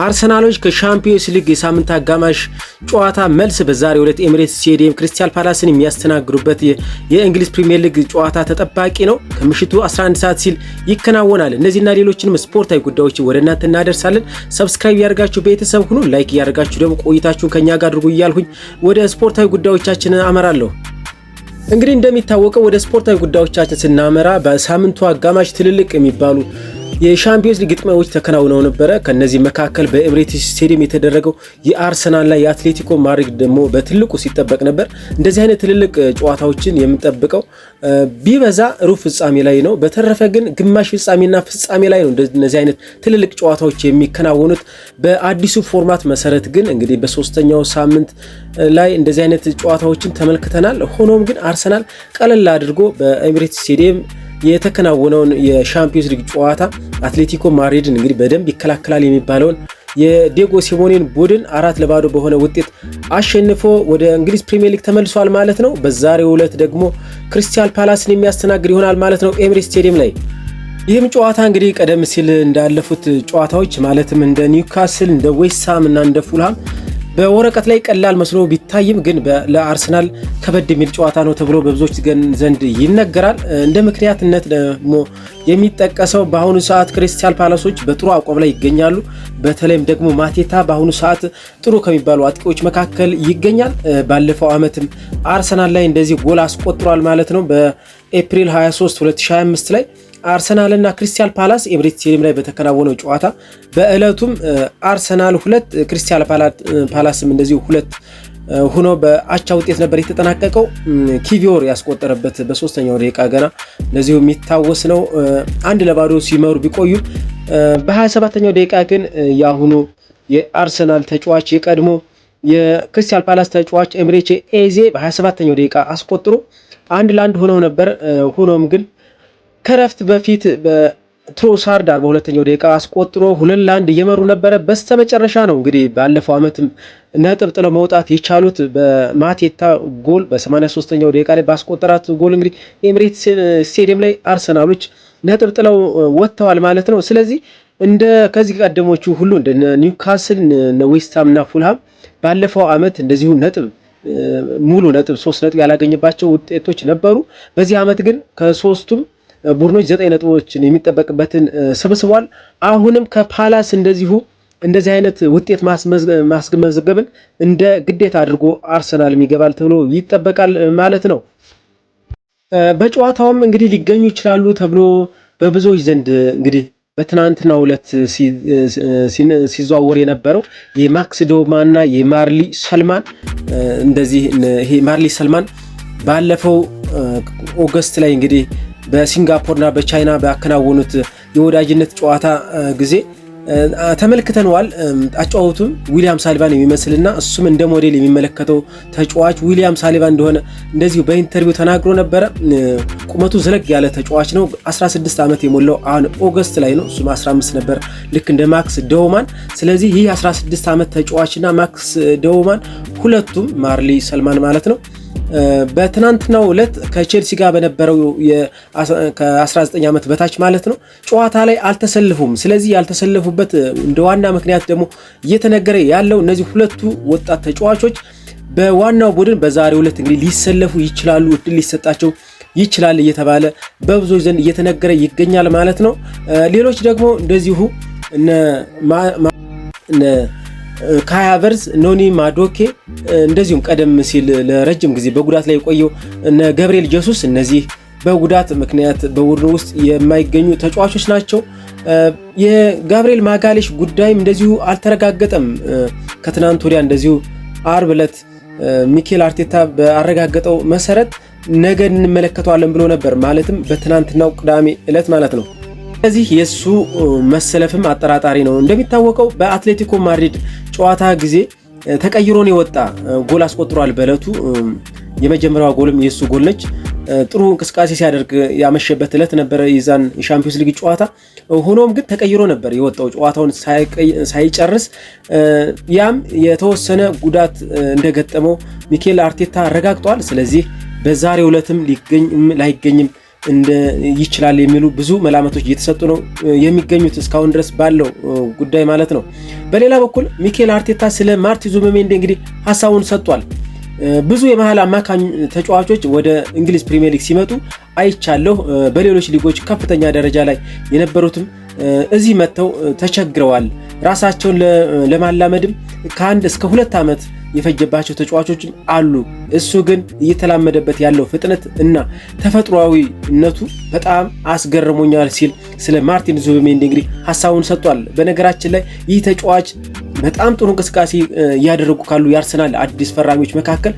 አርሰናሎች ከሻምፒዮንስ ሊግ የሳምንት አጋማሽ ጨዋታ መልስ በዛሬው ዕለት ኤሚሬትስ ስቴዲየም ክሪስታል ፓላስን የሚያስተናግዱበት የእንግሊዝ ፕሪሚየር ሊግ ጨዋታ ተጠባቂ ነው። ከምሽቱ 11 ሰዓት ሲል ይከናወናል። እነዚህና ሌሎችንም ስፖርታዊ ጉዳዮች ወደ እናንተ እናደርሳለን። ሰብስክራይብ ያደርጋችሁ ቤተሰብ ሁኑ፣ ላይክ ያደርጋችሁ ደግሞ ቆይታችሁን ከኛ ጋር አድርጉ እያልኩኝ ወደ ስፖርታዊ ጉዳዮቻችን አመራለሁ። እንግዲህ እንደሚታወቀው ወደ ስፖርታዊ ጉዳዮቻችን ስናመራ በሳምንቱ አጋማሽ ትልልቅ የሚባሉ የሻምፒዮንስ ሊግ ግጥሚያዎች ተከናውነው ነበረ። ከነዚህ መካከል በኤሚሬትስ ስቴዲየም የተደረገው የአርሰናል ላይ የአትሌቲኮ ማድሪድ ደግሞ በትልቁ ሲጠበቅ ነበር። እንደዚህ አይነት ትልልቅ ጨዋታዎችን የምንጠብቀው ቢበዛ ሩብ ፍጻሜ ላይ ነው። በተረፈ ግን ግማሽ ፍጻሜና ፍጻሜ ላይ ነው እንደዚህ አይነት ትልልቅ ጨዋታዎች የሚከናወኑት። በአዲሱ ፎርማት መሰረት ግን እንግዲህ በሶስተኛው ሳምንት ላይ እንደዚህ አይነት ጨዋታዎችን ተመልክተናል። ሆኖም ግን አርሰናል ቀለል አድርጎ በኤሚሬትስ ስቴዲየም የተከናወነውን የሻምፒዮንስ ሊግ ጨዋታ አትሌቲኮ ማድሪድን እንግዲህ በደንብ ይከላከላል የሚባለውን የዲየጎ ሲሞኔን ቡድን 4-0 በሆነ ውጤት አሸንፎ ወደ እንግሊዝ ፕሪሚየር ሊግ ተመልሷል ማለት ነው። በዛሬው ዕለት ደግሞ ክሪስታል ፓላስን የሚያስተናግድ ይሆናል ማለት ነው ኤሚሬትስ ስቴዲየም ላይ። ይህም ጨዋታ እንግዲህ ቀደም ሲል እንዳለፉት ጨዋታዎች ማለትም እንደ ኒውካስል፣ እንደ ዌስትሃም እና እንደ ፉልሃም በወረቀት ላይ ቀላል መስሎ ቢታይም ግን ለአርሰናል ከበድ የሚል ጨዋታ ነው ተብሎ በብዙዎች ዘንድ ይነገራል። እንደ ምክንያትነት ደግሞ የሚጠቀሰው በአሁኑ ሰዓት ክሪስታል ፓላሶች በጥሩ አቋም ላይ ይገኛሉ። በተለይም ደግሞ ማቴታ በአሁኑ ሰዓት ጥሩ ከሚባሉ አጥቂዎች መካከል ይገኛል። ባለፈው ዓመትም አርሰናል ላይ እንደዚህ ጎል አስቆጥሯል ማለት ነው። በኤፕሪል 23 2025 ላይ አርሰናልና ክሪስታል ፓላስ ኤሚሬትስ ስቴዲየም ላይ በተከናወነው ጨዋታ በእለቱም አርሰናል 2 ክሪስታል ፓላስም እንደዚሁ 2 ሆኖ በአቻ ውጤት ነበር የተጠናቀቀው። ኪቪዮር ያስቆጠረበት በ3ኛው ደቂቃ ገና እንደዚሁ የሚታወስ ነው። 1-0 ሲመሩ ቢቆዩ በ27ኛው ደቂቃ ግን ያሁኑ የአርሰናል ተጫዋች የቀድሞ የክሪስታል ፓላስ ተጫዋች ኤምሬቼ ኤዜ በ27ኛው ደቂቃ አስቆጥሮ 1-1 ሆነው ነበር። ሆኖም ግን ከረፍት በፊት በትሮሳርድ 42ኛው ደቂቃ አስቆጥሮ 2-1 እየመሩ ነበረ። በስተመጨረሻ ነው እንግዲህ ባለፈው ዓመትም ነጥብ ጥለው መውጣት የቻሉት በማቴታ ጎል በ83ኛው ደቂቃ ላይ ባስቆጠራት ጎል እንግዲህ ኤሚሬትስ ስቴዲየም ላይ አርሰናሎች ነጥብ ጥለው ወጥተዋል ማለት ነው። ስለዚህ እንደ ከዚህ ቀደሞቹ ሁሉ እንደ ኒውካስል፣ ዌስትሃም እና ፉልሃም ባለፈው ዓመት እንደዚሁ ሙሉ ነጥብ 3 ነጥብ ያላገኘባቸው ውጤቶች ነበሩ። በዚህ ዓመት ግን ከሶስቱም ቡድኖች 9 ነጥቦችን የሚጠበቅበትን ሰብስቧል። አሁንም ከፓላስ እንደዚህ አይነት ውጤት ማስመዝገብን እንደ ግዴታ አድርጎ አርሰናል ይገባል ተብሎ ይጠበቃል ማለት ነው። በጨዋታውም እንግዲህ ሊገኙ ይችላሉ ተብሎ በብዙዎች ዘንድ እንግዲህ በትናንትናው ዕለት ሲዘዋወር የነበረው የማክስ ዶማና የማርሊ ሰልማን ይሄ ማርሊ ሰልማን ባለፈው ኦገስት ላይ እንግዲህ በሲንጋፖርና በቻይና ባከናወኑት የወዳጅነት ጨዋታ ጊዜ ተመልክተነዋል። አጫዋቱም ዊሊያም ሳሊባን የሚመስልና እሱም እንደ ሞዴል የሚመለከተው ተጫዋች ዊሊያም ሳሊባ እንደሆነ እንደዚሁ በኢንተርቪው ተናግሮ ነበረ። ቁመቱ ዘለግ ያለ ተጫዋች ነው። 16 ዓመት የሞላው አሁን ኦገስት ላይ ነው። እሱም 15 ነበር ልክ እንደ ማክስ ዶማን። ስለዚህ ይህ 16 ዓመት ተጫዋችና ማክስ ዶማን ሁለቱም ማርሊ ሰልማን ማለት ነው በትናንትናው ዕለት ከቼልሲ ጋር በነበረው ከ19 ዓመት በታች ማለት ነው ጨዋታ ላይ አልተሰለፉም። ስለዚህ ያልተሰለፉበት እንደ ዋና ምክንያት ደግሞ እየተነገረ ያለው እነዚህ ሁለቱ ወጣት ተጫዋቾች በዋናው ቡድን በዛሬው ዕለት እንግዲህ ሊሰለፉ ይችላሉ፣ እድል ሊሰጣቸው ይችላል እየተባለ በብዙዎች ዘንድ እየተነገረ ይገኛል ማለት ነው። ሌሎች ደግሞ እንደዚሁ ካይ ሃቨርትዝ፣ ኖኒ ማዱኬ እንደዚሁም ቀደም ሲል ለረጅም ጊዜ በጉዳት ላይ የቆየው ገብርኤል ጄሱስ እነዚህ በጉዳት ምክንያት በቡድኑ ውስጥ የማይገኙ ተጫዋቾች ናቸው። የጋብሪኤል ማጋሌሽ ጉዳይም እንደዚሁ አልተረጋገጠም። ከትናንት ወዲያ እንደዚሁ አርብ ዕለት ሚኬል አርቴታ ባረጋገጠው መሰረት ነገ እንመለከተዋለን ብሎ ነበር። ማለትም በትናንትናው ቅዳሜ ዕለት ማለት ነው። ስለዚህ የሱ መሰለፍም አጠራጣሪ ነው። እንደሚታወቀው በአትሌቲኮ ማድሪድ ጨዋታ ጊዜ ተቀይሮን የወጣ ጎል አስቆጥሯል። በእለቱ የመጀመሪያዋ ጎልም የሱ ጎል ነች። ጥሩ እንቅስቃሴ ሲያደርግ ያመሸበት ዕለት ነበረ የዛን የሻምፒዮንስ ሊግ ጨዋታ። ሆኖም ግን ተቀይሮ ነበር የወጣው ጨዋታውን ሳይጨርስ። ያም የተወሰነ ጉዳት እንደገጠመው ሚኬል አርቴታ አረጋግጧል። ስለዚህ በዛሬው ዕለትም ላይገኝም ይችላል የሚሉ ብዙ መላመቶች እየተሰጡ ነው የሚገኙት እስካሁን ድረስ ባለው ጉዳይ ማለት ነው። በሌላ በኩል ሚኬል አርቴታ ስለ ማርቲን ዙቢሜንዲ እንግዲህ ሐሳቡን ሰጥቷል። ብዙ የመሃል አማካኝ ተጫዋቾች ወደ እንግሊዝ ፕሪሚየር ሊግ ሲመጡ አይቻለሁ። በሌሎች ሊጎች ከፍተኛ ደረጃ ላይ የነበሩትም እዚህ መጥተው ተቸግረዋል። ራሳቸውን ለማላመድም ከ1 እስከ 2 ዓመት የፈጀባቸው ተጫዋቾችም አሉ። እሱ ግን እየተላመደበት ያለው ፍጥነት እና ተፈጥሯዊነቱ በጣም አስገርሞኛል ሲል ስለ ማርቲን ዙቢሜንዲ እንግዲህ ሐሳቡን ሰጥቷል። በነገራችን ላይ ይህ ተጫዋች በጣም ጥሩ እንቅስቃሴ እያደረጉ ካሉ የአርሰናል አዲስ ፈራሚዎች መካከል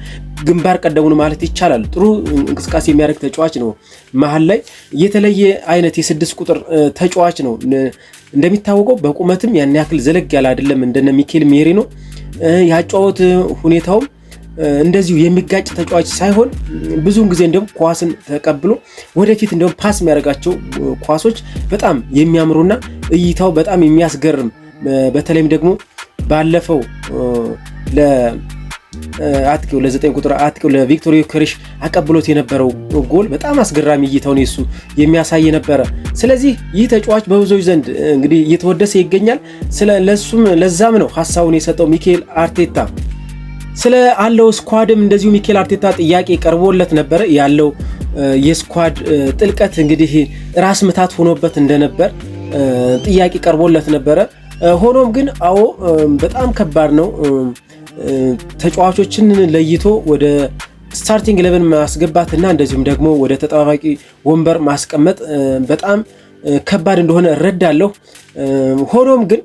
ግንባር ቀደሙን ማለት ይቻላል። ጥሩ እንቅስቃሴ የሚያደርግ ተጫዋች ነው። መሀል ላይ የተለየ አይነት የ6 ቁጥር ተጫዋች ነው። እንደሚታወቀው በቁመትም ያን ያክል ዘለግ ያለ አይደለም እንደነ ሚኬል ሜሪኖ። ያጫወት ሁኔታውም እንደዚሁ የሚጋጭ ተጫዋች ሳይሆን ብዙውን ጊዜ እንደውም ኳስን ተቀብሎ ወደፊት እንደውም ፓስ የሚያደርጋቸው ኳሶች በጣም የሚያምሩና እይታው በጣም የሚያስገርም በተለይም ደግሞ ባለፈው ለአጥቂው ለ9 ቁጥር አጥቂው ለቪክቶር ዮኬሬሽ አቀብሎት የነበረው ጎል በጣም አስገራሚ እይታውን የሱ የሚያሳይ ነበረ። ስለዚህ ይህ ተጫዋች በብዙዎች ዘንድ እንግዲህ እየተወደሰ ይገኛል። ለዛም ነው ሐሳቡን የሰጠው ሚኬል አርቴታ። ስለ አለው ስኳድም እንደዚሁ ሚኬል አርቴታ ጥያቄ ቀርቦለት ነበረ። ያለው የስኳድ ጥልቀት እንግዲህ ራስ ምታት ሆኖበት እንደነበር ጥያቄ ቀርቦለት ነበረ። ሆኖም ግን አዎ በጣም ከባድ ነው። ተጫዋቾችን ለይቶ ወደ ስታርቲንግ 11 ማስገባትና እንደዚሁም ደግሞ ወደ ተጠባባቂ ወንበር ማስቀመጥ በጣም ከባድ እንደሆነ እረዳለሁ። ሆኖም ግን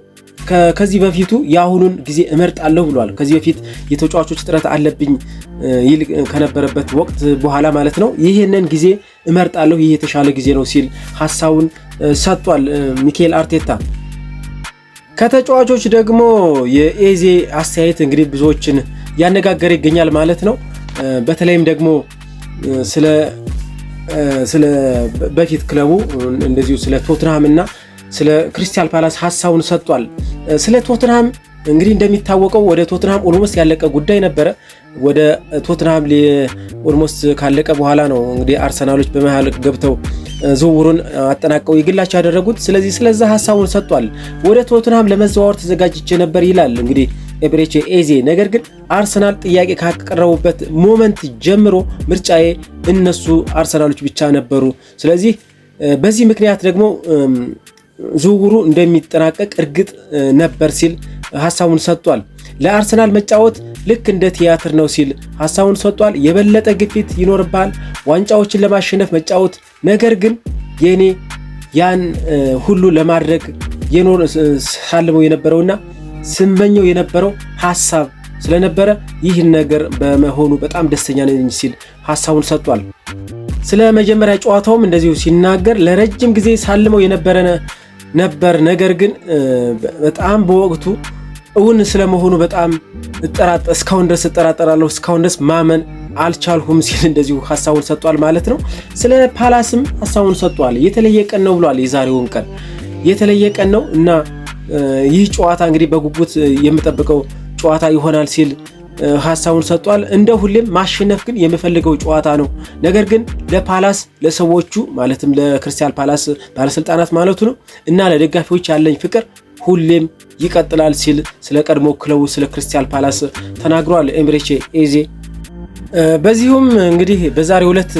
ከዚህ በፊቱ የአሁኑን ጊዜ እመርጣለሁ ብሏል። ከዚህ በፊት የተጫዋቾች ጥረት አለብኝ ይል ከነበረበት ወቅት በኋላ ማለት ነው። ይህንን ጊዜ እመርጣለሁ፣ ይህ የተሻለ ጊዜ ነው ሲል ሐሳቡን ሰጥቷል ሚኬል አርቴታ። ከተጫዋቾች ደግሞ የኤዜ አስተያየት እንግዲህ ብዙዎችን ያነጋገረ ይገኛል ማለት ነው። በተለይም ደግሞ ስለ በፊት ክለቡ እንደዚሁ ስለ ቶትንሃም እና ስለ ክሪስታል ፓላስ ሐሳቡን ሰጥቷል። ስለ ቶትንሃም እንግዲህ እንደሚታወቀው ወደ ቶትንሃም ኦልሞስት ያለቀ ጉዳይ ነበረ። ወደ ቶትንሃም ኦልሞስት ካለቀ በኋላ ነው እንግዲህ አርሰናሎች በመሃል ገብተው ዝውውሩን አጠናቀው የግላቸው ያደረጉት። ስለዚህ ስለዛ ሐሳቡን ሰጥቷል። ወደ ቶትንሃም ለመዘዋወር ተዘጋጅቼ ነበር ይላል እንግዲህ ኤብሬቼ ኤዜ። ነገር ግን አርሰናል ጥያቄ ካቀረቡበት ሞመንት ጀምሮ ምርጫዬ እነሱ አርሰናሎች ብቻ ነበሩ። ስለዚህ በዚህ ምክንያት ደግሞ ዝውውሩ እንደሚጠናቀቅ እርግጥ ነበር ሲል ሐሳቡን ሰጥቷል። ለአርሰናል መጫወት ልክ እንደ ቲያትር ነው ሲል ሐሳቡን ሰጥቷል። የበለጠ ግፊት ይኖርባል፣ ዋንጫዎችን ለማሸነፍ መጫወት። ነገር ግን የኔ ያን ሁሉ ለማድረግ ሳልመው የነበረውና ስመኘው የነበረው ሐሳብ ስለነበረ ይህን ነገር በመሆኑ በጣም ደስተኛ ነኝ ሲል ሐሳቡን ሰጥቷል። ስለ መጀመሪያ ጨዋታውም እንደዚሁ ሲናገር ለረጅም ጊዜ ሳልመው የነበረ ነበር፣ ነገር ግን በጣም በወቅቱ እውን ስለመሆኑ በጣም እስካሁን ድረስ እጠራጠራለሁ፣ እስካሁን ድረስ ማመን አልቻልሁም ሲል እንደዚሁ ሐሳቡን ሰጥቷል ማለት ነው። ስለ ፓላስም ሐሳቡን ሰጥቷል። የተለየ ቀን ነው ብሏል። የዛሬውን ቀን የተለየ ቀን ነው እና ይህ ጨዋታ እንግዲህ በጉጉት የምጠብቀው ጨዋታ ይሆናል ሲል ሐሳቡን ሰጥቷል። እንደ ሁሌም ማሸነፍ ግን የምፈልገው ጨዋታ ነው። ነገር ግን ለፓላስ ለሰዎቹ ማለትም ለክሪስታል ፓላስ ባለስልጣናት ማለቱ ነው እና ለደጋፊዎች ያለኝ ፍቅር ሁሌም ይቀጥላል ሲል ስለ ቀድሞ ክለቡ ስለ ክሪስታል ፓላስ ተናግሯል ኤምሬቼ ኤዜ። በዚሁም እንግዲህ በዛሬው ዕለት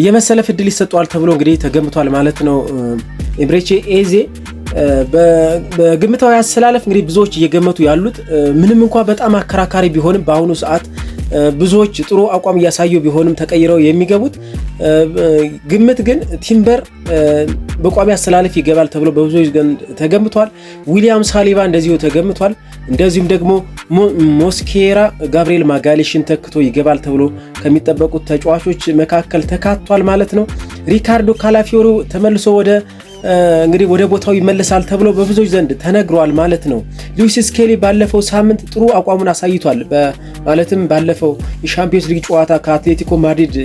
የመሰለፍ ዕድል ይሰጠዋል ተብሎ እንግዲህ ተገምቷል ማለት ነው። ኤምሬቼ ኤዜ በግምታዊ አሰላለፍ እንግዲህ ብዙዎች እየገመቱ ያሉት ምንም እንኳን በጣም አከራካሪ ቢሆንም በአሁኑ ሰዓት ብዙዎች ጥሩ አቋም እያሳዩ ቢሆንም ተቀይረው የሚገቡት ግምት ግን ቲምበር በቋሚ አሰላለፍ ይገባል ተብሎ በብዙዎች ዘንድ ተገምቷል። ዊሊያም ሳሊባ እንደዚሁ ተገምቷል። እንደዚሁም ደግሞ ሞስኬራ ጋብሪኤል ማጋሌሽን ተክቶ ይገባል ተብሎ ከሚጠበቁት ተጫዋቾች መካከል ተካቷል ማለት ነው። ሪካርዶ ካላፊዮሪ ተመልሶ እንግዲህ ወደ ቦታው ይመለሳል ተብሎ በብዙዎች ዘንድ ተነግሯል ማለት ነው። ሉዊስ ስኬሊ ባለፈው ሳምንት ጥሩ አቋሙን አሳይቷል። ማለትም ባለፈው የሻምፒዮንስ ሊግ ጨዋታ ከአትሌቲኮ ማድሪድ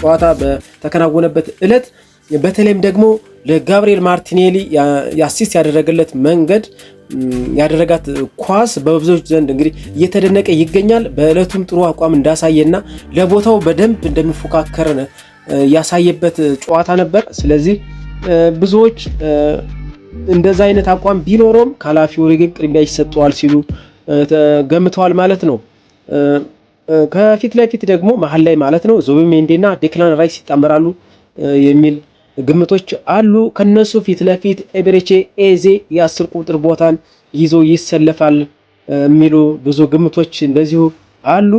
ጨዋታ በተከናወነበት ዕለት በተለይም ደግሞ ለጋብሪኤል ማርቲኔሊ የአሲስት ያደረገለት መንገድ ያደረጋት ኳስ በብዙዎች ዘንድ እንግዲህ እየተደነቀ ይገኛል። በዕለቱም ጥሩ አቋም እንዳሳየና ለቦታው በደንብ እንደሚፎካከር ያሳየበት ጨዋታ ነበር። ስለዚህ ብዙዎች እንደዛ አይነት አቋም ቢኖረውም ካላፊዮሪ ግን ቅድሚያ ይሰጠዋል ሲሉ ገምተዋል ማለት ነው። ከፊት ለፊት ደግሞ መሀል ላይ ማለት ነው ዙቢሜንዲና ዴክላን ራይስ ይጣመራሉ የሚል ግምቶች አሉ። ከነሱ ፊት ለፊት ኤቤሬቺ ኤዜ የ10 ቁጥር ቦታን ይዞ ይሰለፋል የሚሉ ብዙ ግምቶች እንደዚሁ አሉ።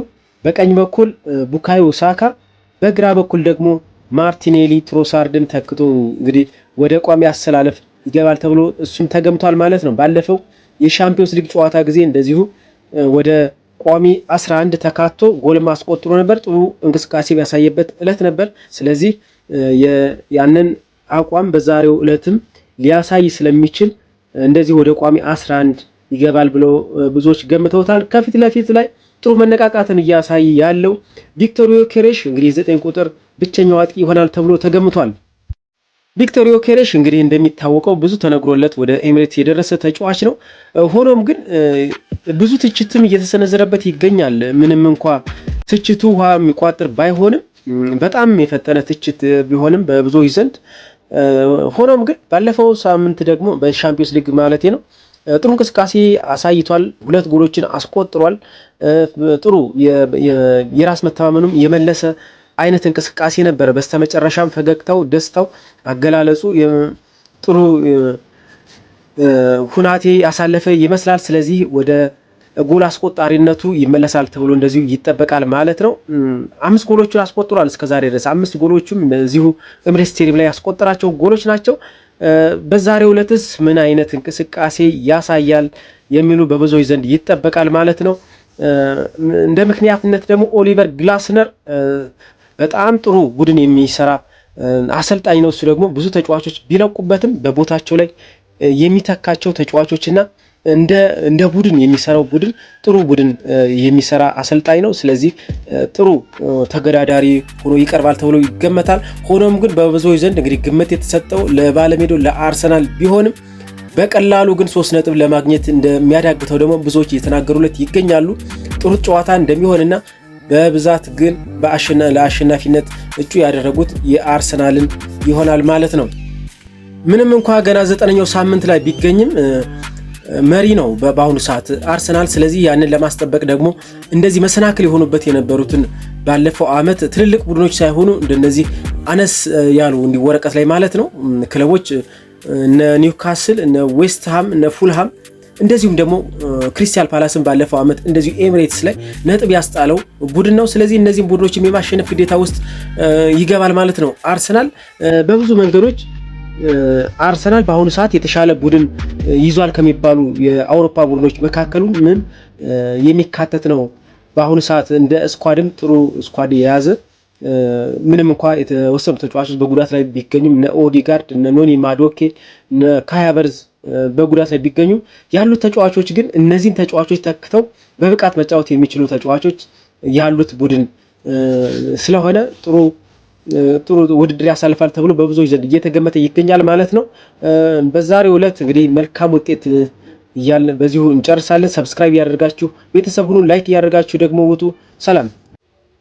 በቀኝ በኩል ቡካዮ ሳካ፣ በግራ በኩል ደግሞ ማርቲኔሊ ትሮሳርድን ተክቶ እንግዲህ ወደ ቋሚ አሰላለፍ ይገባል ተብሎ እሱም ተገምቷል ማለት ነው። ባለፈው የሻምፒዮንስ ሊግ ጨዋታ ጊዜ እንደዚሁ ወደ ቋሚ 11 ተካቶ ጎልም አስቆጥሮ ነበር። ጥሩ እንቅስቃሴ ያሳየበት እለት ነበር። ስለዚህ ያንን አቋም በዛሬው እለትም ሊያሳይ ስለሚችል እንደዚህ ወደ ቋሚ 11 ይገባል ብሎ ብዙዎች ገምተውታል። ከፊት ለፊት ላይ ጥሩ መነቃቃትን እያሳየ ያለው ቪክቶር ዮኬሬሽ እንግዲህ 9 ቁጥር ብቸኛው አጥቂ ይሆናል ተብሎ ተገምቷል። ቪክቶር ዮኬሬሽ እንግዲህ እንደሚታወቀው ብዙ ተነግሮለት ወደ ኤሚሬትስ የደረሰ ተጫዋች ነው። ሆኖም ግን ብዙ ትችትም እየተሰነዘረበት ይገኛል። ምንም እንኳ ትችቱ ውሃ የሚቋጥር ባይሆንም በጣም የፈጠነ ትችት ቢሆንም በብዙዎች ዘንድ ሆኖም ግን ባለፈው ሳምንት ደግሞ በሻምፒዮንስ ሊግ ማለት ነው ጥሩ እንቅስቃሴ አሳይቷል። 2 ጎሎችን አስቆጥሯል። ጥሩ የራስ መተማመኑም የመለሰ አይነት እንቅስቃሴ ነበር። በስተመጨረሻም ፈገግታው፣ ደስታው፣ አገላለጹ ጥሩ ሁናቴ ያሳለፈ ይመስላል። ስለዚህ ወደ ጎል አስቆጣሪነቱ ይመለሳል ተብሎ እንደዚሁ ይጠበቃል ማለት ነው። 5 ጎሎችን አስቆጥሯል እስከዛሬ ድረስ። 5 ጎሎችም እዚሁ ኤሚሬትስ ስቴዲየም ላይ ያስቆጠራቸው ጎሎች ናቸው። በዛሬው ዕለትስ ምን አይነት እንቅስቃሴ ያሳያል የሚሉ በብዙዎች ዘንድ ይጠበቃል ማለት ነው። እንደ ምክንያትነት ደግሞ ኦሊቨር ግላስነር በጣም ጥሩ ቡድን የሚሰራ አሰልጣኝ ነው። እሱ ደግሞ ብዙ ተጫዋቾች ቢለቁበትም በቦታቸው ላይ የሚተካቸው ተጫዋቾችና እንደ ቡድን የሚሰራው ቡድን ጥሩ ቡድን የሚሰራ አሰልጣኝ ነው። ስለዚህ ጥሩ ተገዳዳሪ ሆኖ ይቀርባል ተብሎ ይገመታል። ሆኖም ግን በብዙዎች ዘንድ እንግዲህ ግምት የተሰጠው ለባለሜዳው ለአርሰናል ቢሆንም በቀላሉ ግን 3 ነጥብ ለማግኘት እንደሚያዳግተው ደግሞ ብዙዎች እየተናገሩለት ይገኛሉ። ጥሩ ጨዋታ እንደሚሆንና በብዛት ግን ለአሸናፊነት እጩ ያደረጉት የአርሰናልን ይሆናል ማለት ነው። ምንም እንኳ ገና 9ኛው ሳምንት ላይ ቢገኝም መሪ ነው በአሁኑ ሰዓት አርሰናል። ስለዚህ ያንን ለማስጠበቅ ደግሞ እንደዚህ መሰናክል የሆኑበት የነበሩትን ባለፈው ዓመት ትልልቅ ቡድኖች ሳይሆኑ እንደነዚህ አነስ ያሉ ወረቀት ላይ ማለት ነው ክለቦች እነ ኒውካስል፣ እነ ዌስትሃም፣ እነ ፉልሃም እንደዚሁም ደግሞ ክሪስታል ፓላስን ባለፈው ዓመት እንደዚሁ ኤሚሬትስ ላይ ነጥብ ያስጣለው ቡድን ነው። ስለዚህ እነዚህን ቡድኖችም የማሸነፍ ግዴታ ውስጥ ይገባል ማለት ነው አርሰናል። በብዙ መንገዶች አርሰናል በአሁኑ ሰዓት የተሻለ ቡድን ይዟል ከሚባሉ የአውሮፓ ቡድኖች መካከሉ ምን የሚካተት ነው። በአሁኑ ሰዓት እንደ ስኳድም ጥሩ ስኳድ የያዘ ምንም እንኳ የተወሰኑ ተጫዋቾች በጉዳት ላይ ቢገኙም እነ ኦዲጋርድ፣ እነ ኖኒ ማዶኬ፣ እነ ካይ ሃቨርትዝ በጉዳት ላይ ቢገኙ ያሉት ተጫዋቾች ግን እነዚህን ተጫዋቾች ተክተው በብቃት መጫወት የሚችሉ ተጫዋቾች ያሉት ቡድን ስለሆነ ጥሩ ውድድር ያሳልፋል ተብሎ በብዙዎች ዘንድ እየተገመተ ይገኛል ማለት ነው። በዛሬው ዕለት እንግዲህ መልካም ውጤት እያልን በዚሁ እንጨርሳለን። ሰብስክራይብ ያደርጋችሁ ቤተሰብ ሁኑ፣ ላይክ ያደርጋችሁ ደግሞ ውጡ። ሰላም